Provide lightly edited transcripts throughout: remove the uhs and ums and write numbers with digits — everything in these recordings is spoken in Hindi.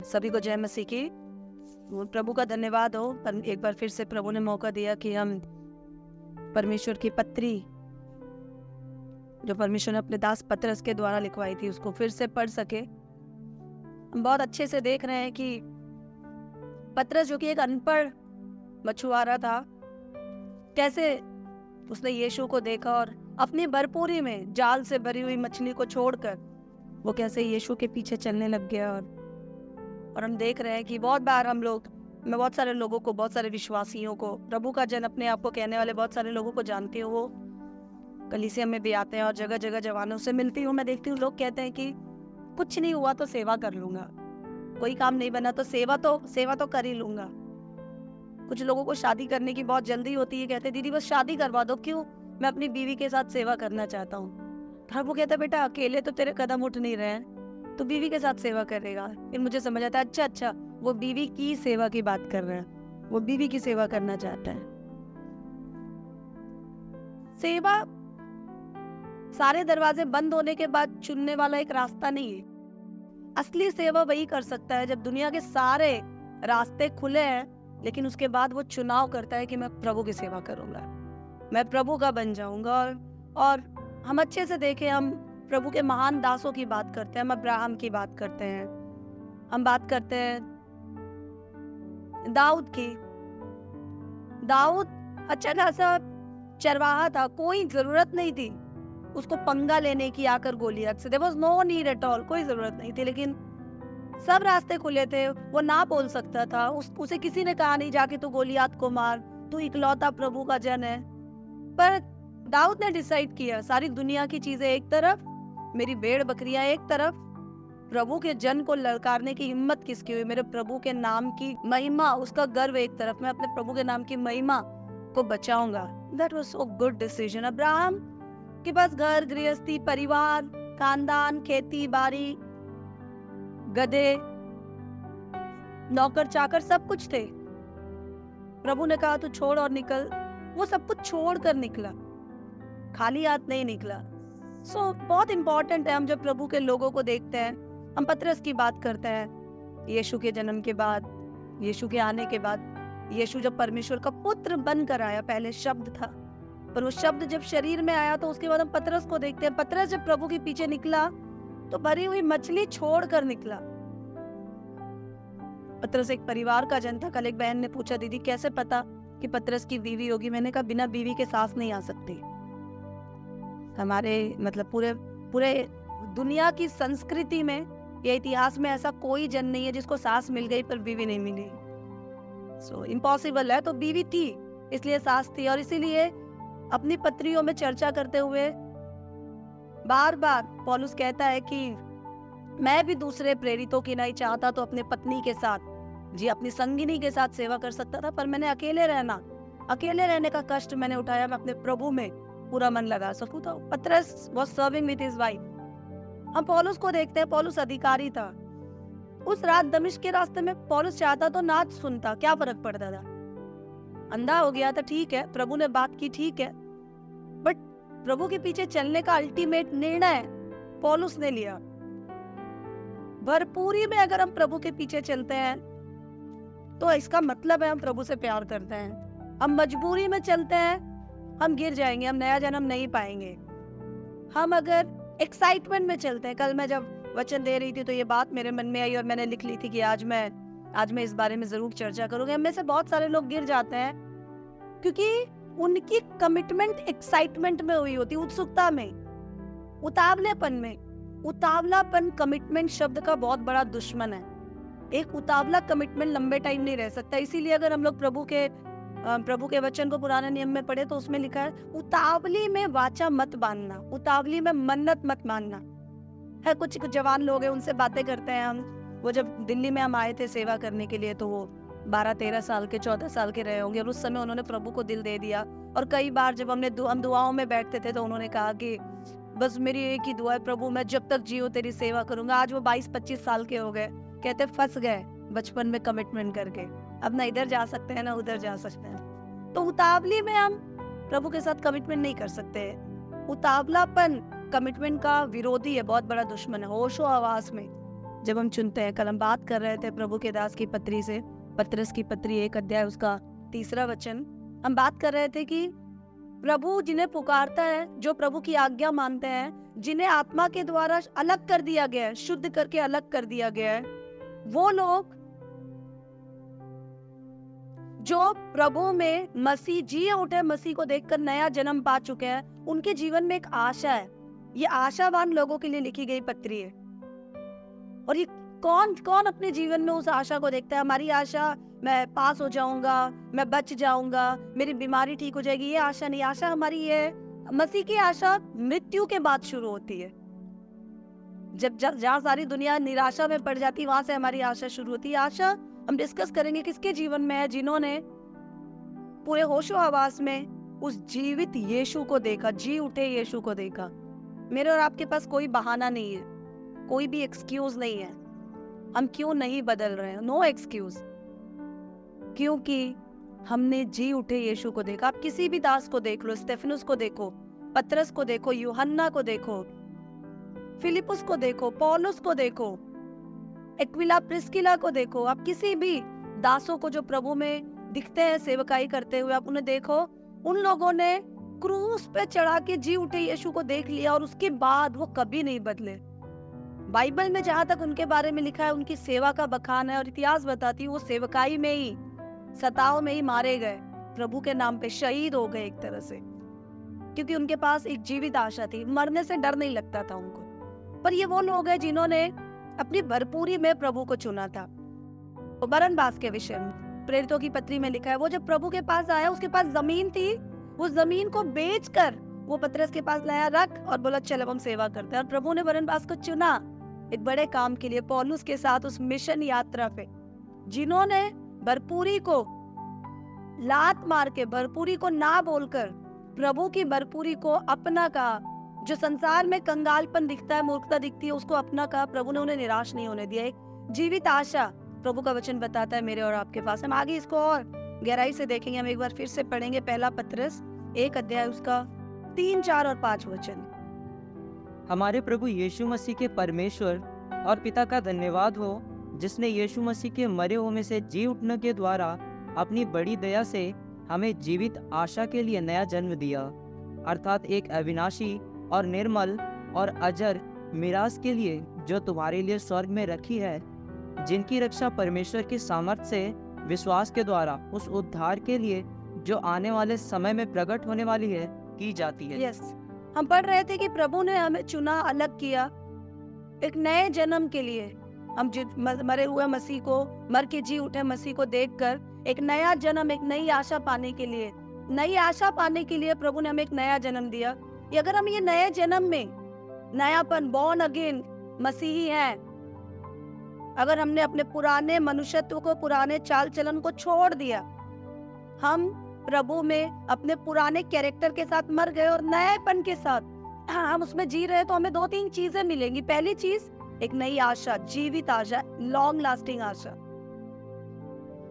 सभी को जय मसीह की। प्रभु का धन्यवाद हो। एक बार फिर से प्रभु ने मौका दिया कि हम परमेश्वर की पत्री जो परमेश्वर ने अपने दास पतरस के द्वारा लिखवाई थी उसको फिर से पढ़ सके। हम बहुत अच्छे से देख रहे हैं कि पतरस जो कि एक अनपढ़ मछुआरा था, कैसे उसने यीशु को देखा और अपनी भरपूरी में जाल से भरी हुई मछली को छोड़कर वो कैसे यीशु के पीछे चलने लग गया। और हम देख रहे हैं कि बहुत बार मैं बहुत सारे लोगों को, बहुत सारे विश्वासियों को, प्रभु का जन अपने आप को कहने वाले बहुत सारे लोगों को जानती हूँ। वो कलीसिया में भी आते हैं और जगह जगह जवानों से मिलती हूँ। मैं देखती हूँ लोग कहते हैं कि कुछ नहीं हुआ तो सेवा कर लूंगा, कोई काम नहीं बना तो सेवा तो कर ही लूंगा। कुछ लोगों को शादी करने की बहुत जल्दी होती है, कहते दीदी बस शादी करवा दो। क्यों? मैं अपनी बीवी के साथ सेवा करना चाहता हूँ। प्रभु कहता है बेटा अकेले तो तेरे कदम उठ नहीं रहे हैं, तो बीवी के साथ सेवा करेगा। फिर मुझे समझ आता है अच्छा वो बीवी की सेवा की बात कर रहे हैं, वो बीवी की सेवा करना चाहता है। सेवा सारे दरवाजे बंद होने के बाद चुनने वाला एक रास्ता नहीं है। असली सेवा वही कर सकता है जब दुनिया के सारे रास्ते खुले हैं, लेकिन उसके बाद वो चुनाव करता है कि मैं प्रभु की सेवा करूंगा, मैं प्रभु का बन जाऊंगा। और हम अच्छे से देखें, हम प्रभु के महान दासों की बात करते हैं, हम अब्राहम की बात करते हैं, हम बात करते हैं दाऊद की। दाऊद अच्छा खासा चरवाहा था, कोई जरूरत नहीं थी उसको पंगा लेने की आकर गोलियत से। There was no need at all, कोई जरूरत नहीं थी, लेकिन सब रास्ते खुले थे। वो ना बोल सकता था, उसे किसी ने कहा नहीं जाके तू गोलियत को मार, तू इकलौता प्रभु का जन है। पर दाऊद ने डिसाइड किया, सारी दुनिया की चीजें एक तरफ, मेरी भेड़ बकरियां एक तरफ, प्रभु के जन को ललकारने की हिम्मत किसकी हुई? मेरे प्रभु के नाम की महिमा, उसका गर्व एक तरफ, मैं अपने प्रभु के नाम की महिमा को बचाऊंगा। That was so good decision. Abraham के पास घर गृहस्थी, परिवार, खानदान, खेती बाड़ी, गधे, नौकर चाकर सब कुछ थे। प्रभु ने कहा तू छोड़ और निकल, वो सब कुछ छोड़कर निकला, खाली हाथ नहीं निकला। बहुत इंपॉर्टेंट है, हम जब प्रभु के लोगों को देखते हैं, हम पतरस की बात करते हैं, यीशु के जन्म के बाद, यीशु के आने के बाद, यीशु जब परमेश्वर का पुत्र बनकर आया, पहले शब्द था, पर वो शब्द जब शरीर में आया तो उसके बाद हम पतरस को देखते हैं। पतरस जब प्रभु के पीछे निकला तो भरी हुई मछली छोड़कर निकला। पतरस एक परिवार का जन था। कल एक बहन ने पूछा दीदी कैसे पता कि पतरस की बीवी होगी? मैंने कहा बिना बीवी के सास नहीं आ सकती। हमारे मतलब पूरे दुनिया की संस्कृति में या इतिहास में ऐसा कोई जन नहीं है जिसको सास मिल गई पर बीवी नहीं मिली। इम्पॉसिबल है। तो बीवी थी इसलिए सास थी, और इसीलिए अपनी पत्रियों में चर्चा करते हुए बार बार पौलुस कहता है कि मैं भी दूसरे प्रेरितों की नहीं चाहता तो अपने पत्नी के साथ, जी अपनी संगिनी के साथ सेवा कर सकता था, पर मैंने अकेले रहने का कष्ट मैंने उठाया, मैं अपने प्रभु में पूरा मन लगा सकूं। तो पतरस was serving with his wife. हम पौलुस को देखते हैं, पौलुस अधिकारी था। उस रात दमिश्क के रास्ते में पौलुस चाहता तो नाच सुनता, क्या फर्क पड़ता था? अंधा हो गया था, ठीक है, प्रभु ने बात की, ठीक है, बट प्रभु के पीछे चलने का अल्टीमेट निर्णय पौलुस ने लिया। भरपूरी में अगर हम प्रभु के पीछे चलते हैं तो इसका मतलब है हम प्रभु से प्यार करते हैं। हम मजबूरी में चलते हैं, हम गिर जाएंगे, हम नया जन्म नहीं पाएंगे। हम अगर एक्साइटमेंट में चलते हैं, कल मैं जब वचन दे रही थी तो ये बात मेरे मन में आई और मैंने लिख ली थी कि आज मैं इस बारे में जरूर चर्चा करूंगी। हम में से बहुत सारे लोग गिर जाते हैं क्योंकि उनकी कमिटमेंट एक्साइटमेंट में हुई होती, उत्सुकता में, उतावलेपन में। उतावलापन कमिटमेंट शब्द का बहुत बड़ा दुश्मन है। एक उतावला कमिटमेंट लंबे टाइम नहीं रह सकता। इसीलिए अगर हम लोग प्रभु के वचन को पुराने नियम में पढ़े तो उसमें लिखा है उतावली में वाचा मत बांधना, उतावली में मन्नत मत मानना है। कुछ जवान लोग हैं, उनसे बातें करते हैं हम। वो जब दिल्ली में हम आए थे सेवा करने के लिए तो वो 12-13 साल के, 14 साल के रहे होंगे, और उस समय उन्होंने प्रभु को दिल दे दिया। और कई बार जब हम दुआओं में बैठते थे तो उन्होंने कहा कि बस मेरी एक ही दुआ है प्रभु, मैं जब तक जीऊं तेरी सेवा करूंगा। आज वो 22-25 साल के हो गए, कहते फंस गए बचपन में कमिटमेंट करके, अब ना इधर जा सकते हैं ना उधर जा सकते हैं। तो उतावली में हम प्रभु के साथ कमिटमेंट नहीं कर सकते। उतावलापन कमिटमेंट का विरोधी है, बहुत बड़ा दुश्मन है। होशो हवास में जब हम चुनते हैं। कल हम बात कर रहे थे प्रभु के दास की पत्री से, पतरस की पत्री 1 अध्याय उसका 3 वचन। हम बात कर रहे थे कि प्रभु जिन्हें पुकारता है, जो प्रभु की आज्ञा मानते हैं, जिन्हें आत्मा के द्वारा अलग कर दिया गया है, शुद्ध करके अलग कर दिया गया है, वो लोग जो प्रभु में मसीह जिए उठे मसीह को देखकर नया जन्म पा चुके हैं, उनके जीवन में एक आशा है। ये आशावान लोगों के लिए लिखी गई पत्री है। और ये कौन कौन अपने जीवन में उस आशा को देखता है? हमारी आशा मैं पास हो जाऊंगा, मैं बच जाऊंगा, मेरी बीमारी ठीक हो जाएगी, ये आशा नहीं। आशा हमारी ये मसीह की आशा मृत्यु के बाद शुरू होती है। जब जहाँ सारी दुनिया निराशा में पड़ जाती है, वहां से हमारी आशा शुरू होती है। आशा हम डिस्कस करेंगे किसके जीवन में है, जिन्होंने पूरे होशो हवास में उस जीवित यीशु को देखा, जी उठे यीशु को देखा। मेरे और आपके पास कोई बहाना नहीं है, कोई भी एक्सक्यूज नहीं है हम क्यों नहीं बदल रहे हैं। नो एक्सक्यूज, क्योंकि हमने जी उठे यीशु को देखा। आप किसी भी दास को देख लो, स्टेफनुस को देखो, पतरस को देखो, यूहन्ना को देखो, फिलिपुस को देखो, पौलुस को देखो, एक्विला प्रिस्किला को देखो। आप किसी भी दासों को जो प्रभु में दिखते हैं सेवकाई करते हुए, आप उन्हें देखो। उन लोगों ने क्रूस पे चढ़ा के जी उठे यीशु को देख लिया और उसके बाद वो कभी नहीं बदले। बाइबल में जहां तक उनके बारे में लिखा है, उनकी सेवा का बखान है। और इतिहास बताती है वो सेवकाई में ही, सताव में ही मारे गए, प्रभु के नाम पे शहीद हो गए एक तरह से, क्योंकि उनके पास एक जीवित आशा थी। मरने से डर नहीं लगता था उनको। पर ये वो लोग हैं जिन्होंने अपनी भरपूरी में प्रभु को चुना था। तो बरनबास के विषय में प्रेरितों की पत्री में लिखा है, वो जब प्रभु के पास आया, उसके पास जमीन थी, उस जमीन को बेचकर वो पतरस के पास लाया, रख, और बोला चल अब हम सेवा करते हैं। और प्रभु ने बरनबास को चुना एक बड़े काम के लिए, पौलुस के साथ उस मिशन यात्रा पे, जिन्होंने भरपूरी को लात मार के, भरपूरी को ना बोलकर प्रभु की भरपूरी को अपना कहा। जो संसार में कंगालपन दिखता है, मूर्खता दिखती है, उसको अपना कहा। प्रभु ने उन्हें निराश नहीं होने दिया। एक जीवित आशा प्रभु का वचन बताता है मेरे और आपके पास। हम आगे इसको और गहराई से देखेंगे। हम एक बार फिर से पढ़ेंगे पहला पतरस 1 अध्याय उसका 3, 4 और 5 वचन। हमारे प्रभु यीशु मसीह के परमेश्वर और पिता का धन्यवाद हो, जिसने यीशु मसीह के मरे हुए में से जी उठने के द्वारा अपनी बड़ी दया से हमें जीवित आशा के लिए नया जन्म दिया, अर्थात एक अविनाशी और निर्मल और अजर मिरास के लिए, जो तुम्हारे लिए स्वर्ग में रखी है, जिनकी रक्षा परमेश्वर की सामर्थ से विश्वास के द्वारा उस उद्धार के लिए जो आने वाले समय में प्रकट होने वाली है की जाती है। यस, हम पढ़ रहे थे कि प्रभु ने हमें चुना, अलग किया एक नए जन्म के लिए। हम मरे हुए मसीह को, मर के जी उठे मसीह को देखकर एक नया जन्म, एक नई आशा पाने के लिए, नई आशा पाने के लिए प्रभु ने हमें एक नया जन्म दिया। अगर हम ये नए जन्म में नयापन, बॉर्न अगेन मसीही हैं, अगर हमने अपने पुराने मनुष्यत्व को, पुराने चाल चलन को छोड़ दिया, हम प्रभु में अपने पुराने कैरेक्टर के साथ मर गए और नएपन के साथ हम उसमें जी रहे, तो हमें 2-3 चीजें मिलेंगी। पहली चीज, एक नई आशा, जीवित आशा, लॉन्ग लास्टिंग आशा।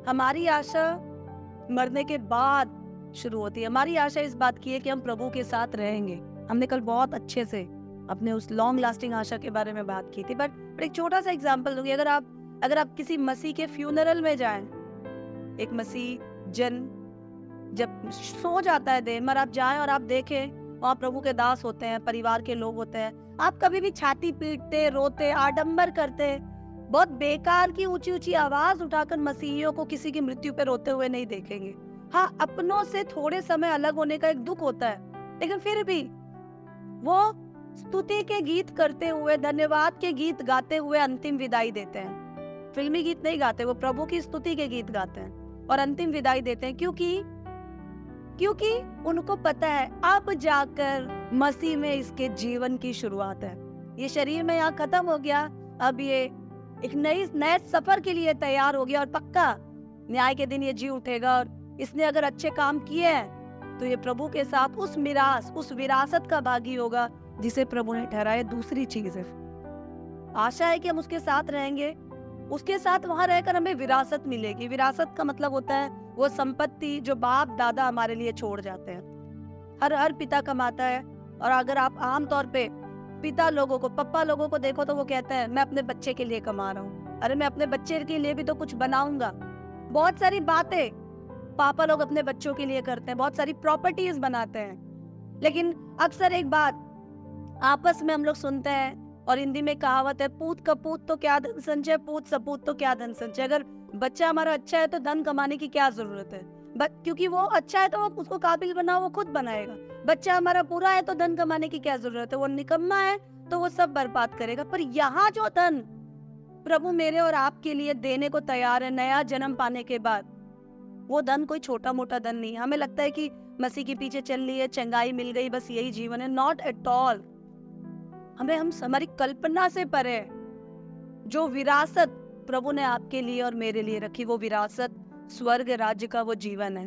हमारी आशा मरने के बाद शुरू होती है। हमारी आशा इस बात की है कि हम प्रभु के साथ रहेंगे। हमने कल बहुत अच्छे से अपने उस लॉन्ग लास्टिंग आशा के बारे में बात की थी। बट एक छोटा सा एग्जांपल दूंगी। अगर आप किसी मसीह के फ्यूनरल में जाएं, एक मसीह जन जब सो जाता है देर मर, आप जाएं और आप देखें वहाँ प्रभु के दास होते हैं, परिवार के लोग होते हैं, आप कभी भी छाती पीटते, रोते, आडंबर करते, बहुत बेकार की ऊंची ऊंची आवाज उठाकर मसीहियों को किसी की मृत्यु पे रोते हुए नहीं देखेंगे। हाँ, अपनों से थोड़े समय अलग होने का एक दुख होता है, लेकिन फिर भी वो स्तुति के गीत करते हुए, धन्यवाद के गीत गाते हुए अंतिम विदाई देते हैं। फिल्मी गीत नहीं गाते, वो प्रभु की स्तुति के गीत गाते हैं और अंतिम विदाई देते हैं। क्योंकि उनको पता है अब जाकर मसीह में इसके जीवन की शुरुआत है। ये शरीर में यहाँ खत्म हो गया, अब ये एक नए सफर के लिए तैयार हो गया और पक्का न्याय के दिन ये जी उठेगा। और इसने अगर अच्छे काम किए हैं तो ये प्रभु के साथ उस मिरास, उस विरासत का भागी होगा जिसे प्रभु ने ठहराया। दूसरी चीज है, आशा है कि हम उसके साथ रहेंगे, उसके साथ वहां रहकर हमें विरासत मिलेगी। विरासत का मतलब होता है वो संपत्ति जो बाप दादा हमारे लिए छोड़ जाते हैं। हर पिता कमाता है, और अगर आप आम तौर पे पिता लोगों को, पप्पा लोगों को देखो तो वो कहते हैं मैं अपने बच्चे के लिए कमा रहा हूँ, अरे मैं अपने बच्चे के लिए भी तो कुछ बनाऊंगा। बहुत सारी बातें पापा लोग अपने बच्चों के लिए करते हैं, बहुत सारी प्रॉपर्टीज बनाते हैं। लेकिन अक्सर एक बात आपस में हम लोग सुनते हैं, और हिंदी में कहावत है, पूत कपूत तो क्या धन संचय, पूत सपूत तो क्या धन संचय। अगर बच्चा हमारा अच्छा है तो धन कमाने की क्या जरूरत है, क्योंकि वो अच्छा है तो वो उसको काबिल बना, वो खुद बनाएगा। बच्चा हमारा बुरा है तो धन कमाने की क्या जरूरत है, वो निकम्मा है तो वो सब बर्बाद करेगा। पर यहाँ जो धन प्रभु मेरे और आपके लिए देने को तैयार है नया जन्म पाने के बाद, वो धन कोई छोटा मोटा धन नहीं है। हमें लगता है कि मसीह के पीछे चल रही है, चंगाई मिल गई, बस यही जीवन है। Not at all. हमारी कल्पना से परे है। जो विरासत प्रभु ने आपके लिए और मेरे लिए रखी, वो विरासत स्वर्ग राज्य का वो जीवन है।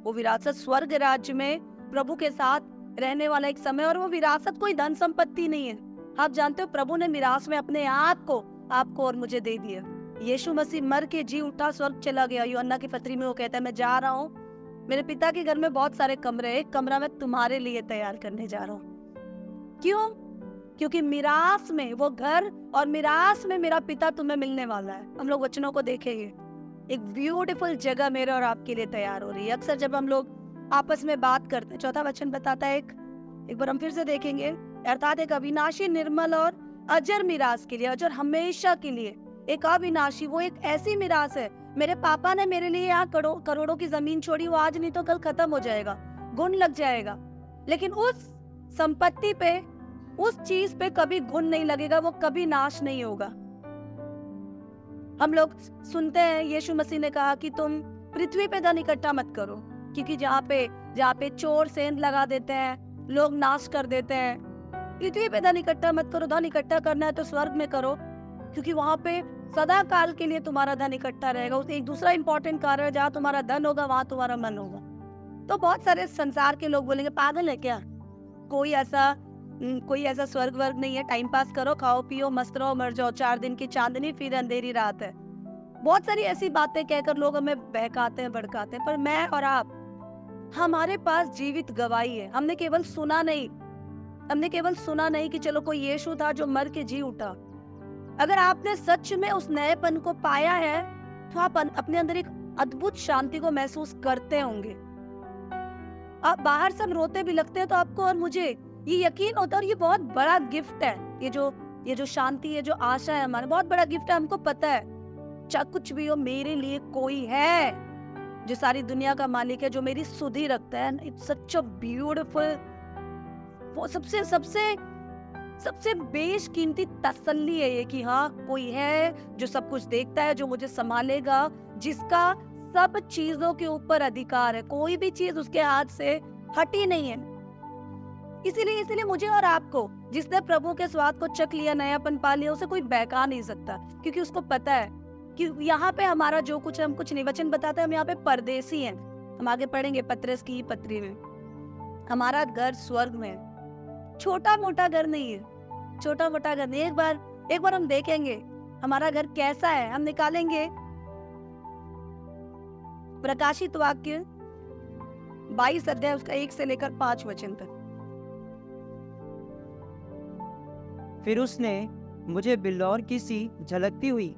वो विरासत स्वर्ग राज्य में प्रभु के साथ रहने वाला एक समय, और वो विरासत कोई धन संपत्ति नहीं है। आप जानते हो प्रभु ने मिरास में अपने आप को आपको और मुझे दे दिया। यीशु मसीह मर के जी उठा, स्वर्ग चला गया। यूहन्ना की पत्री में वो कहता है मैं जा रहा हूँ, मेरे पिता के घर में बहुत सारे कमरे, एक कमरा मैं तुम्हारे लिए तैयार करने जा रहा हूँ। क्यों? क्योंकि मिरास में वो घर और मिरास में मेरा पिता तुम्हें मिलने वाला है। हम लोग वचनों को देखेंगे, एक ब्यूटीफुल जगह मेरे और आपके लिए तैयार हो रही है। अक्सर जब हम लोग आपस में बात करते हैं, चौथा वचन बताता है, एक बार हम फिर से देखेंगे, अर्थात एक अविनाशी, निर्मल और अजर मिरास के लिए, अजर हमेशा के लिए, एक अविनाशी, वो एक ऐसी मिरास है। मेरे पापा ने मेरे लिए यहाँ करोड़ों की जमीन छोड़ी, वो आज नहीं तो कल खत्म हो जाएगा, गुण लग जाएगा। लेकिन उस संपत्ति पे, उस चीज पे कभी गुण नहीं लगेगा, वो कभी नाश नहीं होगा। हम लोग सुनते हैं यीशु मसीह ने कहा कि तुम पृथ्वी पे धन इकट्ठा मत करो, क्योंकि जहाँ पे चोर सेंध लगा देते हैं, लोग नाश कर देते हैं। पृथ्वी पे धन इकट्ठा मत करो, धन इकट्ठा करना है तो स्वर्ग में करो, क्योंकि वहां पे सदा काल के लिए तुम्हारा धन इकट्ठा रहेगा। उस एक दूसरा इंपॉर्टेंट कारण है, जहाँ तुम्हारा धन होगा वहां तुम्हारा मन होगा। तो बहुत सारे संसार के लोग बोलेंगे पागल है क्या, कोई ऐसा स्वर्ग वर्ग नहीं है, टाइम पास करो, खाओ पियो, मस्त रहो, मर जाओ, 4 दिन की चांदनी फिर अंधेरी रात है। बहुत सारी ऐसी बातें कहकर लोग हमें बहकाते हैं, भड़काते हैं। पर मैं और आप, हमारे पास जीवित गवाही है। हमने केवल सुना नहीं कि चलो कोई यीशु था जो मर के जी उठा। अगर आपने सच में उस नएपन को पाया है तो आप अपने अंदर एक अद्भुत शांति को महसूस करते होंगे। आप बाहर सब रोते भी लगते हैं तो आपको और मुझे ये यकीन होता है, और ये बहुत बड़ा गिफ्ट है। ये जो शांति है, जो आशा है, हमारा बहुत बड़ा गिफ्ट है। हमको पता है चाहे कुछ भी हो, मेरे लिए कोई है जो सारी दुनिया का मालिक है, जो मेरी सुधि रखता है। इट्स सच अ ब्यूटीफुल, वो सबसे बेशकीमती तसल्ली है ये कि हाँ कोई है जो सब कुछ देखता है, जो मुझे संभालेगा, जिसका सब चीजों के ऊपर अधिकार है। कोई भी चीज उसके हाथ से हटी नहीं है। इसीलिए मुझे और आपको, जिसने प्रभु के स्वाद को चख लिया, नयापन पा लिया, उसे कोई बहका नहीं सकता, क्योंकि उसको पता है कि यहाँ पे हमारा जो कुछ है, हम कुछ नहीं। वचन बताते हैं हम यहाँ पे परदेसी हैं। हम आगे पढ़ेंगे पतरस की पत्री में, हमारा घर स्वर्ग में है। छोटा मोटा घर नहीं है, छोटा मोटा घर नहीं। एक बार हम देखेंगे हमारा घर कैसा है। हम निकालेंगे प्रकाशित वाक्य 22 अध्याय, उसका 1 से लेकर 5 वचन तक। फिर उसने मुझे बिल्लौर की सी झलकती हुई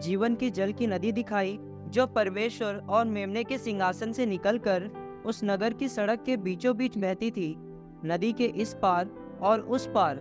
जीवन की जल की नदी दिखाई, जो परमेश्वर और मेमने के सिंहासन से निकलकर उस नगर की सड़क के बीचों बीच बहती थी। नदी के इस पार और उस पार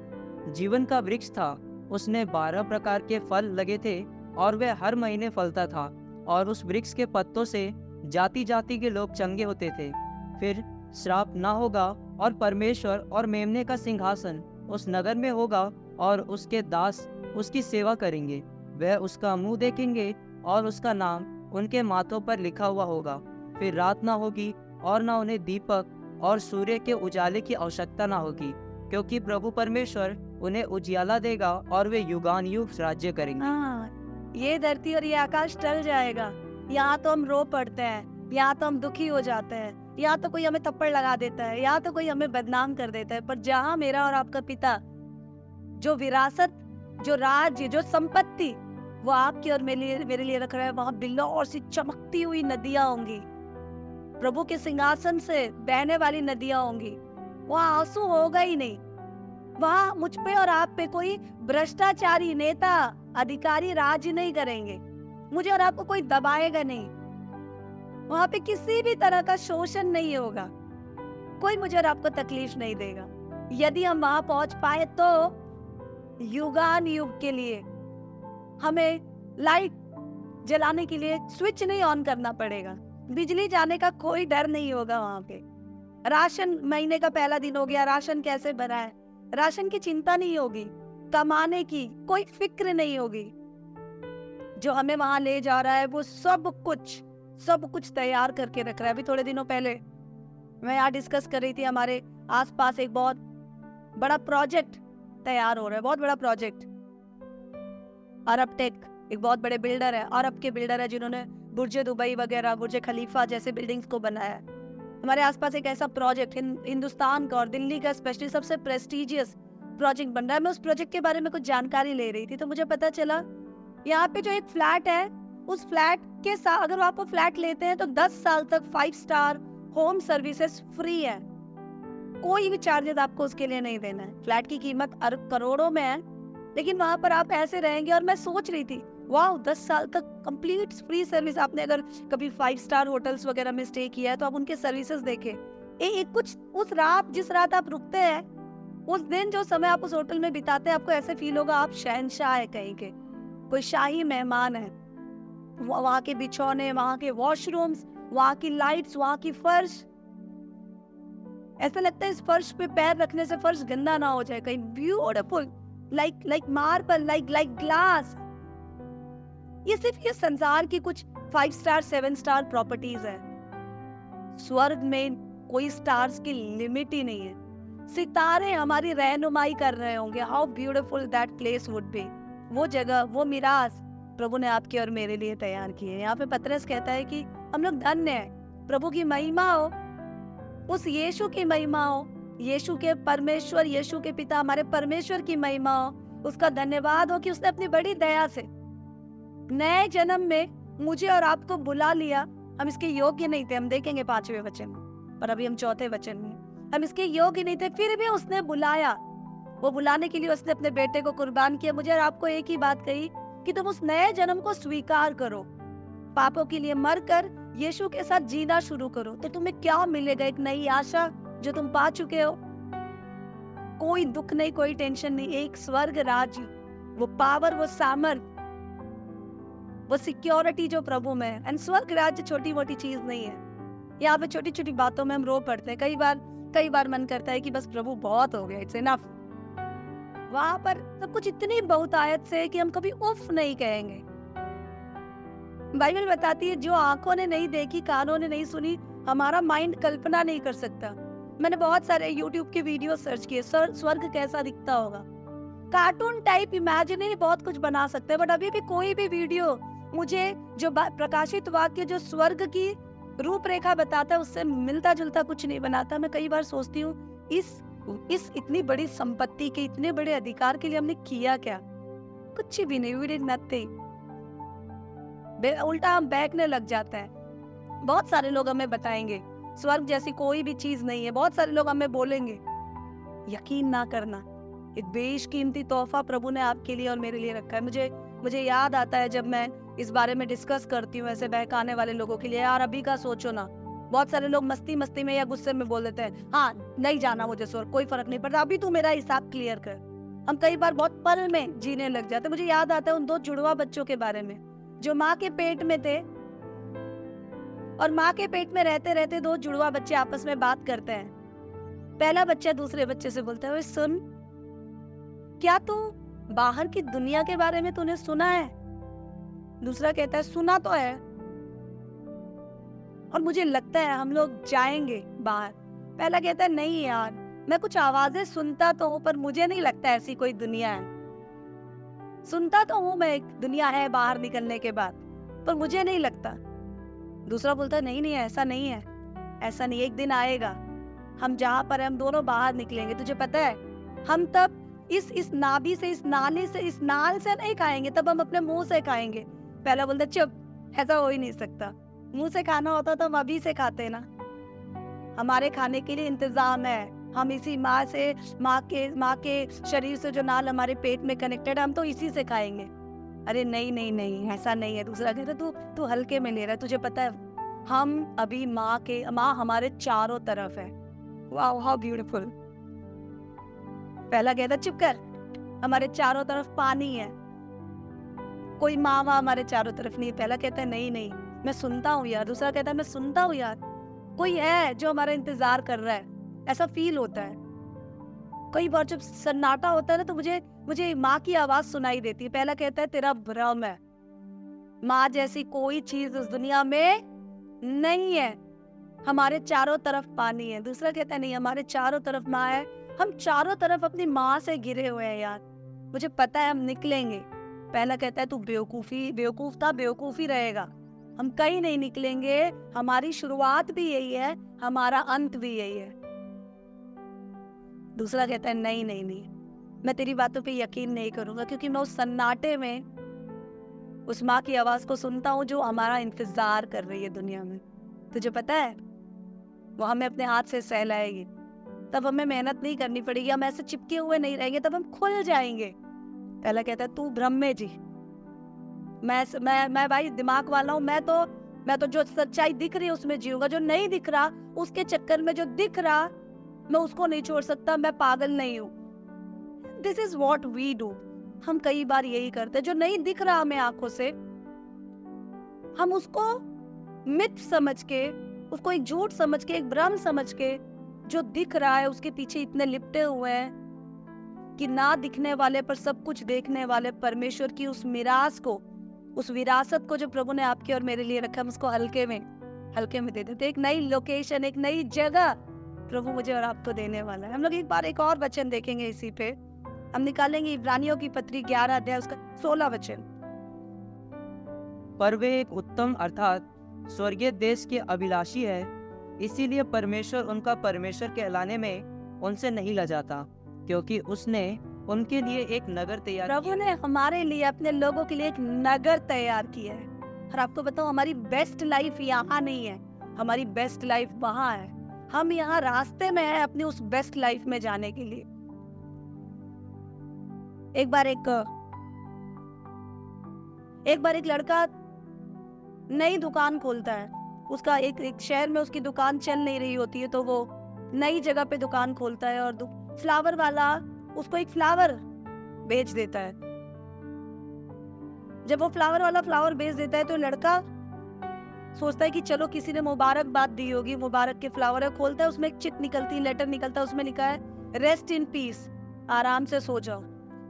जीवन का वृक्ष था। उसने 12 प्रकार के फल लगे थे और वह हर महीने फलता था, और उस वृक्ष के पत्तों से जाति जाति के लोग चंगे होते थे। फिर श्राप ना होगा, और परमेश्वर और मेमने का सिंहासन उस नगर में होगा, और उसके दास उसकी सेवा करेंगे। वह उसका मुंह देखेंगे और उसका नाम उनके माथों पर लिखा हुआ होगा। फिर रात ना होगी और ना उन्हें दीपक और सूर्य के उजाले की आवश्यकता ना होगी, क्योंकि प्रभु परमेश्वर उन्हें उजियाला देगा और वे युगान युग राज्य करेंगे। हाँ, ये धरती और ये आकाश टल जाएगा। यहाँ तो हम रो पड़ते हैं, यहाँ तो हम दुखी हो जाते हैं, यहाँ तो कोई हमें थप्पड़ लगा देता है, यहाँ तो कोई हमें बदनाम कर देता है। पर जहाँ मेरा और आपका पिता जो विरासत, जो राज्य, जो संपत्ति वो आपकी और मेरे लिए रख रहा है, वहां बिल्लौर सी चमकती हुई नदियां होंगी, प्रभु के सिंहासन से बहने वाली नदियां होंगी। वहां आंसू होगा ही नहीं, वहां मुझ पे और आप पे कोई भ्रष्टाचारी नेता अधिकारी राज नहीं करेंगे, मुझे और आपको कोई दबाएगा नहीं, वहां पे किसी भी तरह का शोषण नहीं होगा, कोई मुझे और आपको तकलीफ नहीं देगा। यदि हम वहां पहुंच पाए तो युगान युग के लिए हमें लाइट जलाने के लिए स्विच नहीं ऑन करना पड़ेगा, बिजली जाने का कोई डर नहीं होगा वहां पे। राशन महीने का पहला दिन हो गया, राशन कैसे भरा है, राशन की चिंता नहीं होगी, कमाने की कोई फिक्र नहीं होगी। जो हमें वहां ले जा रहा है वो सब कुछ तैयार करके रख रहा है। अभी थोड़े दिनों पहले मैं यहाँ डिस्कस कर रही थी, हमारे आसपास एक बहुत बड़ा प्रोजेक्ट तैयार हो रहा है, बहुत बड़ा प्रोजेक्ट। अरब टेक एक बहुत बड़े बिल्डर है, अरब के बिल्डर है जिन्होंने बुर्ज दुबई वगैरह, बुर्ज खलीफा जैसे बिल्डिंग्स को बनाया है। हमारे आसपास एक ऐसा प्रोजेक्ट हिंदुस्तान का और दिल्ली का स्पेशली सबसे प्रेस्टिजियस प्रोजेक्ट बन रहा है। मैं उस प्रोजेक्ट के बारे में कुछ जानकारी ले रही थी तो मुझे पता चला यहाँ पे जो एक फ्लैट है, उस फ्लैट के साथ अगर आप वो फ्लैट लेते हैं तो 10 साल तक 5 स्टार होम सर्विसेज फ्री है, कोई भी चार्जेस आपको उसके लिए नहीं देना है। फ्लैट की कीमत अरब करोड़ों में है, लेकिन वहां पर आप ऐसे रहेंगे। और मैं सोच रही थी वाह, 10 साल तक कंप्लीट फ्री सर्विस। आपने अगर कभी 5 स्टार होटल्स वगैरह में स्टे किया है तो आप उनके सर्विसेज देखें। कुछ उस रात, जिस रात आप रुकते हैं, उस दिन जो समय आप उस होटल में बिताते हैं, आपको ऐसे फील होगा आप शहंशाह है, कहीं के कोई शाही मेहमान है। वहाँ के बिछौने, वहाँ के वॉशरूम्स, वहाँ की लाइट्स, वहाँ की फर्श, ऐसा लगता है इस फर्श पे पैर रखने से फर्श गंदा ना हो जाए कहीं। Beautiful, like marble, like glass. ये सिर्फ ये संसार की कुछ 5 स्टार 7 स्टार प्रॉपर्टीज है। स्वर्ग में कोई स्टार्स की लिमिट ही नहीं है। सितारे हमारी रहनुमाई कर रहे होंगे। How beautiful that place would be. वो जगह, वो मिराज प्रभु ने आपके और मेरे लिए तैयार की है। यहाँ पे पतरस कहता है कि हम लोग धन्य हैं, प्रभु की महिमा हो, उस यीशु की महिमा हो, यीशु के परमेश्वर, यीशु के पिता हमारे परमेश्वर की महिमा हो, उसका धन्यवाद हो कि उसने अपनी बड़ी दया से नए जन्म में मुझे और आपको बुला लिया। हम इसके योग्य नहीं थे, हम देखेंगे 5वें वचन में, पर अभी हम 4थे वचन में। हम इसके योग्य नहीं थे, फिर भी उसने बुलाया। वो बुलाने के लिए उसने अपने बेटे को कुर्बान किया। मुझे और आपको एक ही बात कही कि तुम उस नए जन्म को स्वीकार करो, पापों के लिए मरकर यीशु के साथ जीना शुरू करो, तो तुम्हें क्या मिलेगा? एक नई आशा जो तुम पा चुके हो। कोई दुख नहीं, कोई टेंशन नहीं, एक स्वर्ग राज्य, वो पावर, वो सामर्थ, वो सिक्योरिटी जो प्रभु में है। एंड स्वर्ग राज्य छोटी मोटी चीज नहीं है। यहाँ पे छोटी छोटी बातों में हम रो पड़ते हैं। कई बार मन करता है कि बस प्रभु बहुत हो गया, इट्स इनफ। वहां पर सब कुछ इतनी बहुतायत से है कि हम कभी उफ नहीं कहेंगे। बाइबल बताती है जो आंखों ने नहीं देखी, कानों ने नहीं सुनी, हमारा माइंड कल्पना नहीं कर सकता। मैंने बहुत सारे YouTube के वीडियो सर्च किए, स्वर्ग कैसा दिखता होगा। कार्टून टाइप इमेजिनरी बहुत कुछ बना सकते हैं, बट अभी भी कोई भी वीडियो मुझे जो प्रकाशित वाक्य जो स्वर्ग की रूपरेखा बताता है उससे मिलता जुलता कुछ नहीं बनाता। मैं कई बार सोचती हूँ इस इतनी बड़ी संपत्ति के, इतने बड़े अधिकार के लिए हमने किया क्या? कुछ भी नहीं, वी डिड नथिंग। उल्टा हम बहकने लग जाते हैं। बहुत सारे लोग हमें बताएंगे स्वर्ग जैसी कोई भी चीज नहीं है। बहुत सारे लोग हमें बोलेंगे, यकीन ना करना, एक बेशकीमती तोहफा प्रभु ने आपके लिए और मेरे लिए रखा है। मुझे याद आता है जब मैं इस बारे में डिस्कस करती हूँ ऐसे बहकाने वाले लोगों के लिए, यार अभी का सोचो ना। बहुत सारे लोग मस्ती में या गुस्से में बोल देते हैं, हाँ नहीं जाना मुझे स्वर्ग, कोई फर्क नहीं पड़ता, अभी तू मेरा हिसाब क्लियर कर। हम कई बार बहुत पल में जीने लग जाते हैं। मुझे याद आता है उन 2 जुड़वा बच्चों के बारे में जो माँ के पेट में थे, और माँ के पेट में रहते रहते 2 जुड़वा बच्चे आपस में बात करते हैं। पहला बच्चा दूसरे बच्चे से बोलता है, सुन, क्या तू बाहर की दुनिया के बारे में तूने सुना है? दूसरा कहता है, सुना तो है, और मुझे लगता है हम लोग जाएंगे बाहर। पहला कहता है, नहीं यार, मैं कुछ आवाजें सुनता तो हूँ, पर मुझे नहीं लगता ऐसी कोई दुनिया है। सुनता तो हूँ मैं, एक दुनिया है बाहर निकलने के बाद, पर मुझे नहीं लगता। दूसरा बोलता है, नहीं ऐसा नहीं है, ऐसा नहीं, एक दिन आएगा हम जहाँ पर हम दोनों बाहर निकलेंगे। तुझे पता है हम तब इस नाभि से, इस नाली से, इस नाल से नहीं खाएंगे, तब हम अपने मुंह से खाएंगे। पहला बोलता, चुप, ऐसा हो ही नहीं सकता, मुंह से खाना होता तो हम अभी से खाते ना। हमारे खाने के लिए इंतजाम है, हम इसी माँ के शरीर से जो नाल हमारे पेट में कनेक्टेड है, हम तो इसी से खाएंगे। अरे नहीं नहीं नहीं, ऐसा नहीं है। दूसरा कहता है तू हल्के में ले रहा है, तुझे पता है हम अभी माँ हमारे चारों तरफ है। Wow how beautiful. पहला कहता चुप कर, हमारे चारों तरफ पानी है, कोई माँ हमारे चारों तरफ नहीं है। पहला कहता है नहीं नहीं मैं सुनता हूँ यार। दूसरा कहता है मैं सुनता हूँ यार, कोई है जो हमारा इंतजार कर रहा है। ऐसा फील होता है। कई बार जब सन्नाटा होता है ना, तो मुझे माँ की आवाज सुनाई देती है। पहला कहता है तेरा भ्रम है, माँ जैसी कोई चीज इस दुनिया में नहीं है, हमारे चारों तरफ पानी है। दूसरा कहता है नहीं, हमारे चारों तरफ माँ है, हम चारों तरफ अपनी माँ से घिरे हुए हैं यार, मुझे पता है हम निकलेंगे। पहला कहता है तू बेवकूफ ही रहेगा, हम कहीं नहीं निकलेंगे, हमारी शुरुआत भी यही है, हमारा अंत भी यही है। दूसरा कहता है नहीं नहीं नहीं, मैं तेरी बातों पे यकीन नहीं करूंगा, क्योंकि मैं उस सन्नाटे में उस माँ की आवाज को सुनता हूँ जो हमारा इंतजार कर रही है दुनिया में। तुझे पता है वो हमें अपने हाथ से सहलाएगी, तब हमें मेहनत नहीं करनी पड़ेगी, हम ऐसे चिपके हुए नहीं रहेंगे, तब हम खुल जाएंगे। पहला कहता है तू भ्रम में जी, मैं भाई दिमाग वाला हूँ, मैं तो जो सच्चाई दिख रही है उसमें जीऊंगा, जो नहीं दिख रहा उसके चक्कर में जो दिख रहा मैं उसको नहीं छोड़ सकता, मैं पागल नहीं हूँ। This is what we do. हम कई बार यही करते हैं, जो नहीं दिख रहा हमें आंखों से, हम उसको मिथ समझ के, उसको एक झूठ समझ के, एक भ्रम समझ के, जो दिख रहा है उसके पीछे इतने लिपटे हुए हैं कि ना दिखने वाले पर सब कुछ देखने वाले परमेश्वर की उस मिरास को, उस विरासत को जो प्रभु ने आपके और मेरे लिए रखा, हम उसको हल्के में दे देते। एक नई लोकेशन, एक नई जगह प्रभु मुझे और आपको देने वाला है। हम लोग एक बार एक और वचन देखेंगे इसी पे, हम निकालेंगे इब्रानियों की पत्री 11 अध्याय उसका 16 वचन। पर वे एक उत्तम अर्थात स्वर्गीय देश के अभिलाषी है, इसीलिए परमेश्वर उनका परमेश्वर कहलाने में उनसे नहीं लजाता, क्योंकि उसने उनके लिए एक नगर तैयार प्रभु ने हमारे लिए, अपने लोगों के लिए एक नगर तैयार किया है। और आपको बताऊं, हमारी बेस्ट लाइफ यहाँ नहीं है, हमारी बेस्ट लाइफ वहां है। हम यहाँ रास्ते में हैं अपनी उस बेस्ट लाइफ में जाने के लिए। एक बार एक लड़का नई दुकान खोलता है, उसका एक शहर में उसकी दुकान चल नहीं रही होती है, तो वो नई जगह पे दुकान खोलता है और फ्लावर वाला उसको एक फ्लावर बेच देता है। जब वो फ्लावर वाला फ्लावर बेच देता है तो लड़का सोचता है कि चलो किसी ने मुबारकबाद दी होगी, मुबारक के फ्लावर है, खोलता है, उसमें एक चिट निकलती, लेटर निकलता है, उसमें लिखा है रेस्ट इन पीस, आराम से सो जाओ।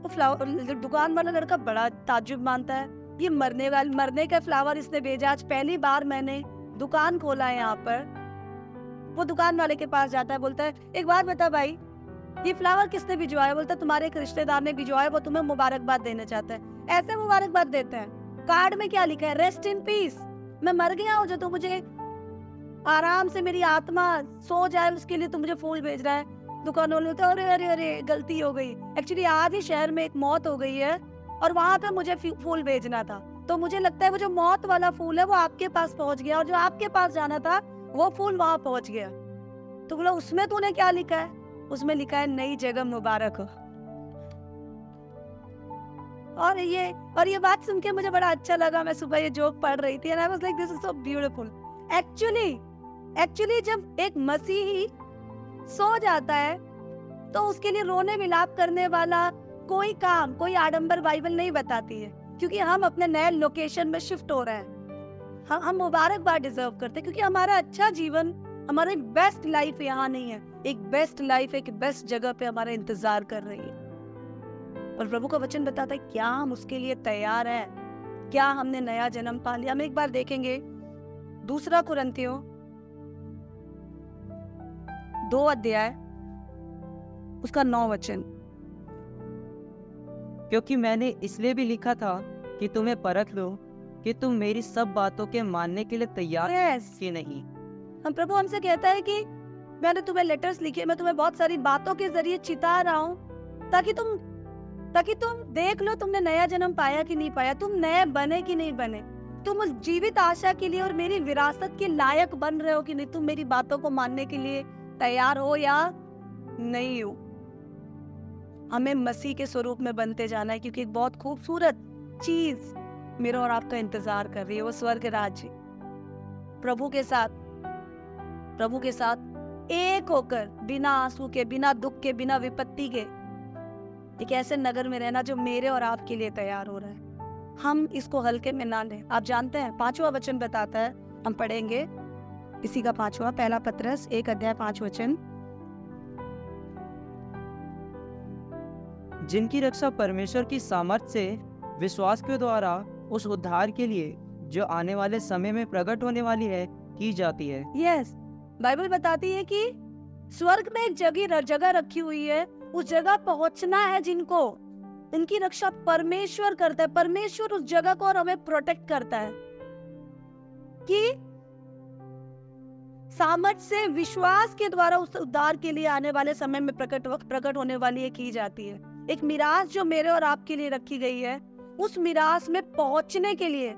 वो फ्लावर दुकान वाला लड़का बड़ा ताज्जुब मानता है, ये मरने का फ्लावर इसने भेजा, आज पहली बार मैंने दुकान खोला है यहाँ पर। वो दुकान वाले के पास जाता है, बोलता है एक बात बता भाई, ये फ्लावर किसने भिजवाया? बोलता है तुम्हारे एक रिश्तेदार ने भिजवाया, वो तुम्हें मुबारकबाद देना चाहता है। ऐसे मुबारकबाद देते हैं? कार्ड में क्या लिखा है? रेस्ट इन पीस, मैं मर गया हूँ जो तो मुझे आराम से मेरी आत्मा सो जाए उसके लिए तो मुझे फूल भेज रहा है। दुकान वाले बोलते अरे अरे अरे गलती हो गई, एक्चुअली आज ही शहर में एक मौत हो गई है और वहां पे मुझे फूल भेजना था, तो मुझे लगता है वो जो मौत वाला फूल है वो आपके पास पहुंच गया और जो आपके पास जाना था वो फूल वहां पहुंच गया। तो बोला उसमें तूने क्या लिखा है? उसमें लिखा है नई जगह मुबारक हो। और ये बात सुन के मुझे बड़ा अच्छा लगा। मैं सुबह ये जोक पढ़ रही थी and I was like this is so beautiful। Actually जब एक मसीही सो जाता है तो उसके लिए रोने विलाप करने वाला कोई काम, कोई आडंबर बाइबल नहीं बताती है, क्योंकि हम अपने नए लोकेशन में शिफ्ट हो रहे हैं। हम मुबारकबाद डिजर्व करते हैं क्योंकि हमारा अच्छा जीवन, हमारी बेस्ट लाइफ यहाँ नहीं है, एक बेस्ट लाइफ एक बेस्ट जगह पे हमारा इंतजार कर रही है। और प्रभु का वचन बताता है क्या हम उसके लिए तैयार हैं, क्या हमने नया जन्म पा लिया। हम एक बार देखेंगे 2 कुरिन्थियों 2 अध्याय उसका 9 वचन। क्योंकि मैंने इसलिए भी लिखा था कि तुम्हें परख लो कि तुम मेरी सब बातों के मानने के लिए तैयार कि नहीं। हम प्रभु हमसे कहता है कि मैंने तुम्हें लेटर्स लिखे, मैं तुम्हें बहुत सारी बातों के जरिए चिता रहा हूँ ताकि तुम देख लो तुमने नया जन्म पाया कि नहीं पाया, तुम नए बने कि नहीं बने, तुम उस जीवित आशा के लिए और मेरी विरासत के लायक बन रहे हो कि नहीं, तुम मेरी बातों को मानने के लिए तैयार हो या नहीं हूँ। हमें मसीह के स्वरूप में बनते जाना है, क्योंकि एक बहुत खूबसूरत चीज मेरा और आपका इंतजार कर रही है, वो स्वर्ग राज्य। प्रभु के साथ एक होकर, बिना आंसू के, बिना दुख के, बिना विपत्ति के, एक ऐसे नगर में रहना जो मेरे और आपके लिए तैयार हो रहा है। हम इसको हल्के में ना लें। आप जानते हैं 5वां वचन बताता है, हम पढ़ेंगे इसी का 5वां, पहला पतरस 1 अध्याय 5 वचन। जिनकी रक्षा परमेश्वर की सामर्थ से विश्वास के द्वारा उस उद्धार के लिए जो आने वाले समय में प्रकट होने वाली है की जाती है। यस, बाइबल बताती है कि स्वर्ग में एक जगह रखी हुई है, उस जगह पहुंचना है जिनको, इनकी रक्षा परमेश्वर करता है। परमेश्वर उस जगह को और हमें प्रोटेक्ट करता है कि सामर्थ से विश्वास के द्वारा उस उद्धार के लिए आने वाले समय में प्रकट होने वाली है की जाती है। एक मिरास जो मेरे और आपके लिए रखी गई है, उस मिरास में पहुंचने के लिए,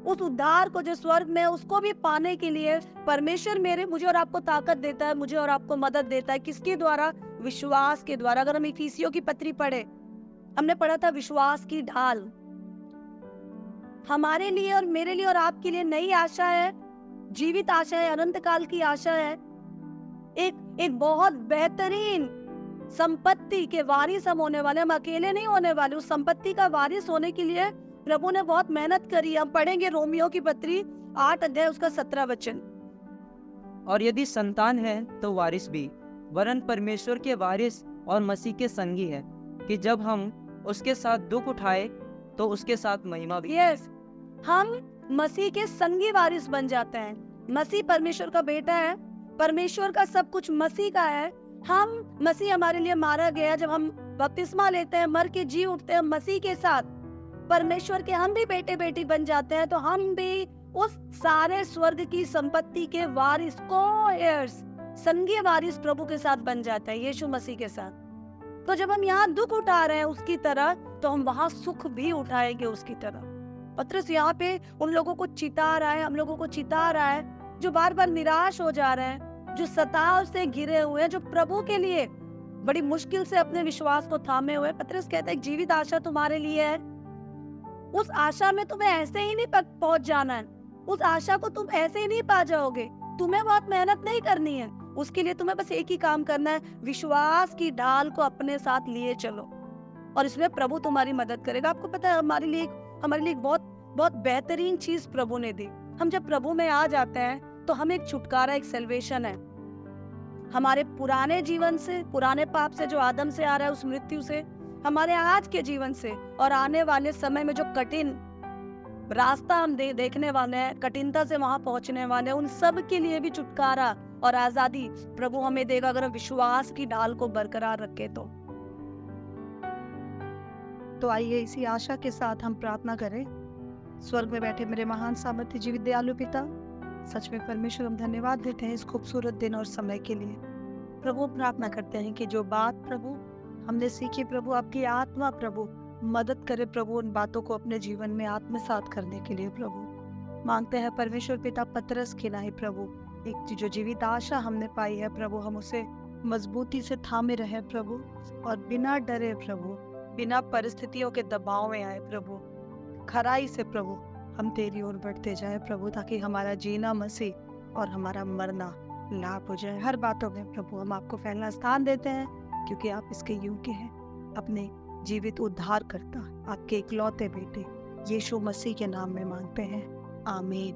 उस उद्धार को जो स्वर्ग में, उसको भी पाने के लिए परमेश्वर मुझे और आपको ताकत देता है, मुझे और आपको मदद देता है। किसके द्वारा? विश्वास के द्वारा। अगर हम इफिसियों की पत्री पढ़े, हमने पढ़ा था एक की ढाल हमारे लिए और मेरे लिए और आपके लिए नई आशा है, जीवित आशा है, अनंत काल की आशा है। एक बहुत बेहतरीन संपत्ति के वारिस हम होने वाले, हम अकेले नहीं होने वाले। उस संपत्ति का वारिस होने के लिए प्रभु ने बहुत मेहनत करी। हम पढ़ेंगे रोमियो की पत्री 8 अध्याय उसका 17 वचन। और यदि संतान है तो वारिस भी, वरन परमेश्वर के वारिस और मसीह के संगी है, कि जब हम उसके साथ दुख उठाए तो उसके साथ महिमा भी। यस, हम मसीह के संगी वारिस बन जाते हैं। मसीह परमेश्वर का बेटा है, परमेश्वर का सब कुछ मसीह का है। मसीह हमारे लिए मारा गया। जब हम बपतिस्मा लेते हैं, मर के जी उठते हैं मसीह के साथ, परमेश्वर के हम भी बेटे बेटी बन जाते हैं। तो हम भी उस सारे स्वर्ग की संपत्ति के वारिस, को-हेयर्स, संगी वारिस प्रभु के साथ बन जाते हैं, यीशु मसीह के साथ। तो जब हम यहाँ दुख उठा रहे हैं उसकी तरह, तो हम वहां सुख भी उठाएंगे उसकी तरह। पतरस यहाँ पे उन लोगों को चिता रहा है, हम लोगों को चिता रहा है जो बार बार निराश हो जा रहे हैं, जो सताव से घिरे हुए हैं, जो प्रभु के लिए बड़ी मुश्किल से अपने विश्वास को थामे हुए। पतरस कहता है एक जीवित आशा तुम्हारे लिए है। उस आशा में तुम्हें ऐसे ही नहीं पहुंच जाना है, उस आशा को तुम ऐसे ही नहीं पा जाओगे। तुम्हें बहुत मेहनत नहीं करनी है, उसके लिए तुम्हें बस एक ही काम करना है, विश्वास की ढाल को अपने साथ लिए चलो, और इसमें प्रभु तुम्हारी मदद करेगा। आपको पता है हमारे लिए एक बहुत बेहतरीन चीज प्रभु ने दी। हम जब प्रभु में आ जाते हैं तो हमें एक छुटकारा, एक सैल्वेशन है। हमारे पुराने जीवन से, पुराने पाप से जो आदम से आ रहा है, उस मृत्यु से, हमारे आज के जीवन से और आने वाले समय में जो कठिन रास्ता हम देखने वाले हैं, कठिनता से वहां पहुंचने वाले हैं, उन सब के लिए भी छुटकारा और आजादी प्रभु हमें देगा, अगर हम विश्वास की ढाल को बरकरार रखें तो आइए इसी आशा के साथ हम प्रार्थना करें। स्वर्ग में बैठे मेरे महान सामर्थ्य जीवित दयालु पिता, सच में परमेश्वर हम धन्यवाद देते हैं इस खूबसूरत दिन और समय के लिए। प्रभु प्रार्थना करते हैं कि जो बात प्रभु हमने सीखी, प्रभु आपकी आत्मा प्रभु मदद करे प्रभु उन बातों को अपने जीवन में आत्मसात करने के लिए। प्रभु मांगते हैं परमेश्वर पिता, पतरस की नहीं प्रभु, एक जो जीवित आशा हमने पाई है प्रभु, हम उसे मजबूती से थामे रहे प्रभु, और बिना डरे प्रभु, बिना परिस्थितियों के दबाव में आए प्रभु, खराई से प्रभु हम तेरी ओर बढ़ते जाए प्रभु, ताकि हमारा जीना मसीह और हमारा मरना लाभ हो जाए। हर बातों में प्रभु हम आपको पहला स्थान देते हैं, क्योंकि आप इसके योग्य हैं। अपने जीवित उद्धार करता आपके इकलौते बेटे यीशु मसीह के नाम में मांगते हैं, आमीन।